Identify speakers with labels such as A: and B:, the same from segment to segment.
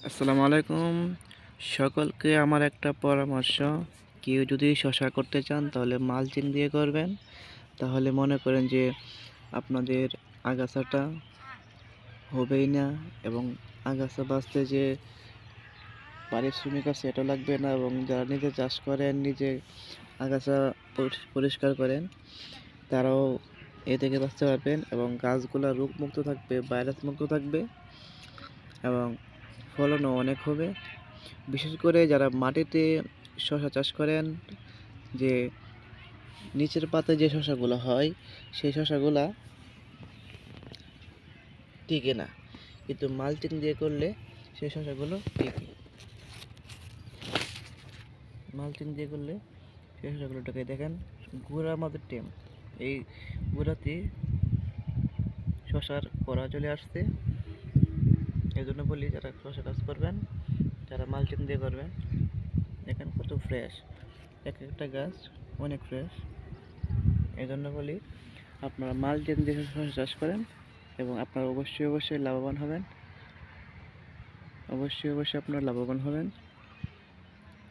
A: আসসালামু আলাইকুম। সকলকে আমার একটা পরামর্শ, কেউ যদি শশা করতে চান তাহলে মালচিং দিয়ে করবেন। তাহলে মনে করেন যে আপনাদের আগাছাটা হবেই না, এবং আগাছা বাঁচতে যে পারিশ্রমিক আছে এটা লাগবে না, এবং যারা নিজে চাষ করেন, নিজে আগাছা পরিষ্কার করেন, তারাও এ থেকে বাঁচতে পারবেন, এবং গাছগুলা রোগমুক্ত থাকবে, ভাইরাস মুক্ত থাকবে, এবং ফলনও অনেক হবে। বিশেষ করে যারা মাটিতে শশা চাষ করেন, যে নিচের পাতে যে শশাগুলো হয় সেই শশাগুলা টিকে না, কিন্তু মালচিং দিয়ে করলে সেই শশাগুলো টিকে। মালচিং দিয়ে করলে সেই শশাগুলো টিকে। দেখেন গুঁড়া আমাদের টেম, এই গুঁড়াতে শশার কড়া চলে আসছে। এই জন্য বলি, যারা শশা চাষ করবেন তারা মালচিং দিয়ে করবেন। দেখেন কত ফ্রেশ, এক একটা গাছ অনেক ফ্রেশ। এই জন্য বলি, আপনারা মালচিং দিয়ে শশা চাষ করেন এবং আপনারা অবশ্যই লাভবান হবেন। অবশ্যই আপনারা লাভবান হবেন,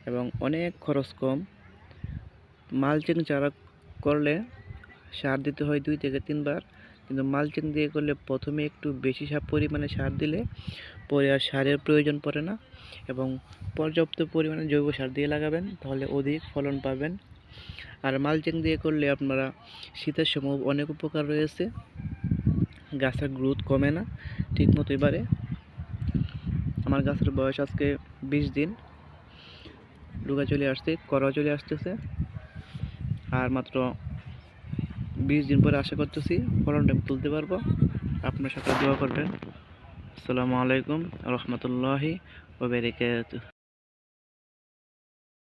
A: এবং অনেক খরচ কম। মালচিং চারা করলে সার দিতে হয় 2 থেকে 3 বার, কিন্তু মালচিং দিয়ে করলে প্রথমে একটু বেশি পরিমাণে সার দিলে পরে আর সারের প্রয়োজন পড়ে না, এবং পর্যাপ্ত পরিমাণে জৈব সার দিয়ে লাগাবেন, তাহলে অধিক ফলন পাবেন। আর মালচিং দিয়ে করলে আপনারা শীতের সময় অনেক উপকার রয়েছে, গাছের গ্রোথ কমে না, ঠিক মতোই বাড়ে। আমার গাছের বয়স আজকে 20 দিন, ডুগা চলে আসছে, করা চলে আসতেছে, আর মাত্র 20 দিন পরে আশা করতেছি ফলনটা আমি তুলতে পারবো। আপনার সাথে দোয়া করবেন। আসসালামু আলাইকুম রহমতুল্লাহি ওয়া বারাকাতুহু।